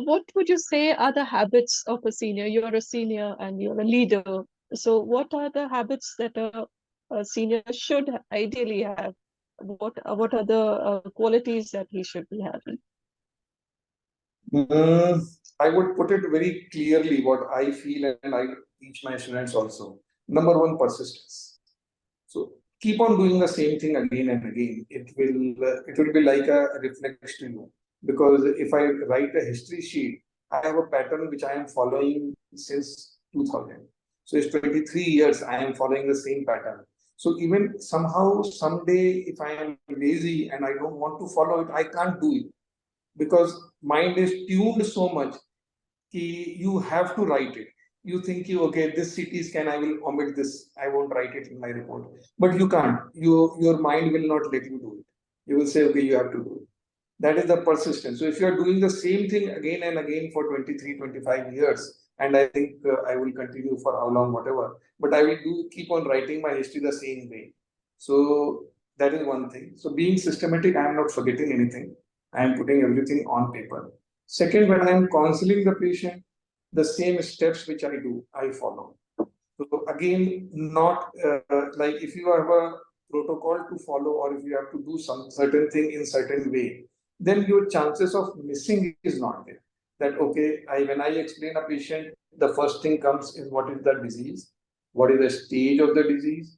what would you say are the habits of a senior? You're a senior and you're a leader. So what are the habits that a senior should ideally have? What are the qualities that he should be having? Mm, I would put it very clearly what I feel, and I teach my students also. Number one, persistence. So keep on doing the same thing again and again. It will be like a reflex to you. Because if I write a history sheet, I have a pattern which I am following since 2000. So it's 23 years I am following the same pattern. So even somehow, someday, if I am lazy and I don't want to follow it, I can't do it because mind is tuned so much you have to write it. You think okay, this CT scan, I will omit this. I won't write it in my report. But you can't. Your mind will not let you do it. You will say, okay, you have to do it. That is the persistence. So if you are doing the same thing again and again for 23, 25 years, and I think I will continue for how long, whatever, but I will keep on writing my history the same way. So that is one thing. So being systematic, I am not forgetting anything. I am putting everything on paper. Second, when I am counseling the patient, the same steps which I do, I follow. So again, not like if you have a protocol to follow or if you have to do some certain thing in certain way, then your chances of missing is not there. That okay, when I explain a patient, the first thing comes is what is the disease, what is the stage of the disease,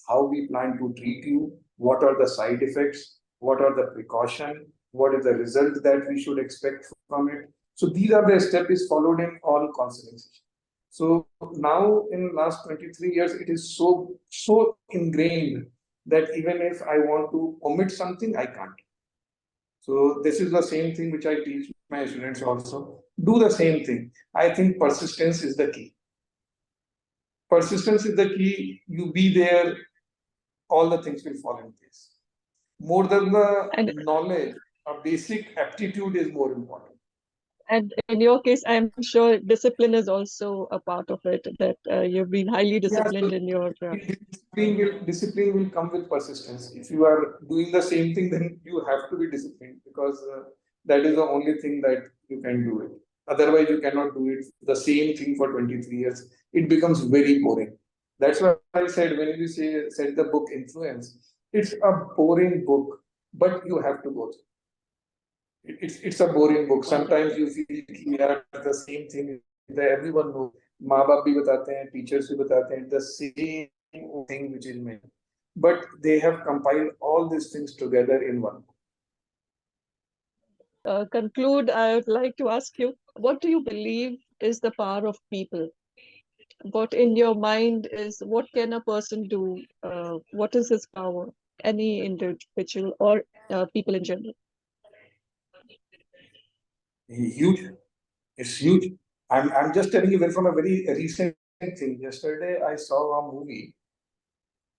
how we plan to treat you, what are the side effects, what are the precaution, what is the result that we should expect from it. So these are the steps is followed in all counseling sessions. So now in last 23 years, it is so ingrained that even if I want to omit something, I can't. So this is the same thing which I teach my students also. Do the same thing. I think persistence is the key. Persistence is the key. You be there, all the things will fall in place. More than the And knowledge, a basic aptitude is more important. and in your case, I'm sure discipline is also a part of it. That you've been highly Yeah, disciplined so in your. discipline will come with persistence. If you are doing the same thing, then you have to be disciplined because that is the only thing that you can do it. Otherwise, you cannot do it the same thing for 23 years. It becomes very boring. That's why I said when you said the book Influence, it's a boring book, but you have to go through. It's a boring book. Sometimes you feel कि the same thing that everyone knows. माँ बाप भी बताते हैं, teachers भी बताते हैं, the same thing which is made. But they have compiled all these things together in one book. Conclude, I would like to ask you, what do you believe is the power of people? What in your mind is, what can a person do? What is his power? Any individual or people in general? Huge. It's huge. I'm just telling you from a very recent thing. Yesterday I saw a movie.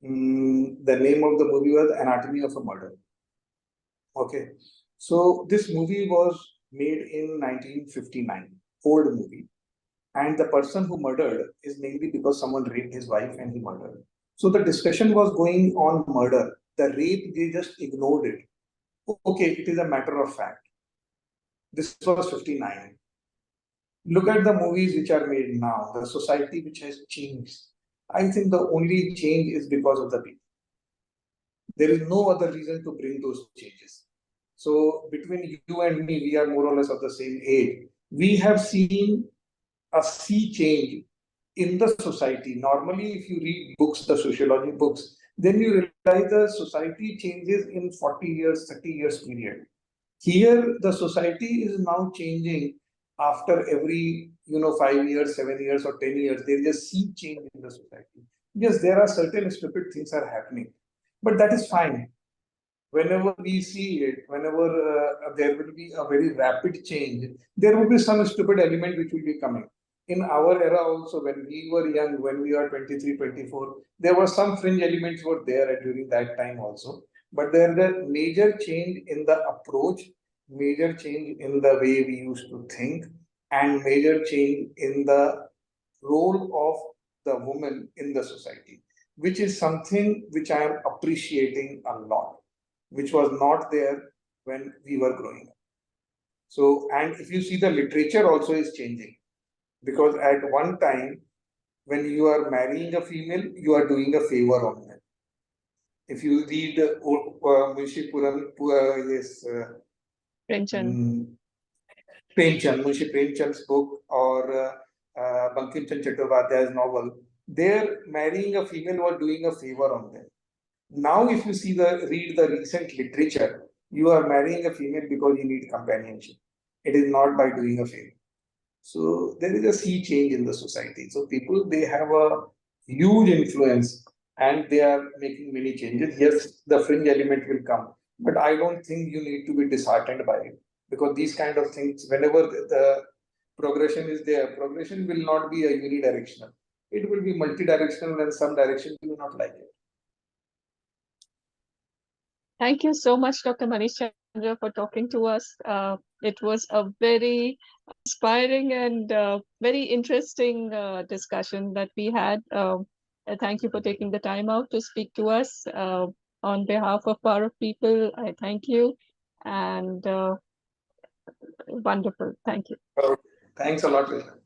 The name of the movie was Anatomy of a Murder. Okay. So this movie was made in 1959, old movie. And the person who murdered is mainly because someone raped his wife and he murdered. So the discussion was going on murder. The rape, they just ignored it. Okay, it is a matter of fact. This was 59. Look at the movies which are made now, the society which has changed. I think the only change is because of the people. There is no other reason to bring those changes. So between you and me, we are more or less of the same age. We have seen a sea change in the society. Normally, if you read books, the sociology books, then you realize the society changes in 40 years, 30 years period. Here, the society is now changing after every 5 years, 7 years, or 10 years. There is a sea change in the society. Yes, there are certain stupid things are happening, but that is fine. Whenever we see it, whenever there will be a very rapid change, there will be some stupid element which will be coming. In our era also, when we were young, when we were 23, 24, there were some fringe elements were there during that time also. But there is a major change in the approach, major change in the way we used to think, and major change in the role of the woman in the society, which is something which I am appreciating a lot, which was not there when we were growing up. So, and if you see the literature also is changing, because at one time, when you are marrying a female, you are doing a favor on them. If you read Munshi Premchand. Munshi Premchand's book or Bankim Chand Chattopadhyay's novel, they're marrying a female or doing a favor on them. Now, if you read the recent literature, you are marrying a female because you need companionship. It is not by doing a favor. So there is a sea change in the society. So people, they have a huge influence and they are making many changes. Yes, the fringe element will come, but I don't think you need to be disheartened by it, because these kind of things, whenever the progression is there, progression will not be a unidirectional. It will be multidirectional, and some direction you will not like it. Thank you so much, Dr. Manish Chandra, for talking to us. It was a very inspiring and very interesting discussion that we had. Thank you for taking the time out to speak to us. On behalf of Power of People, I thank you. And wonderful. Thank you. Thanks a lot, Rishna.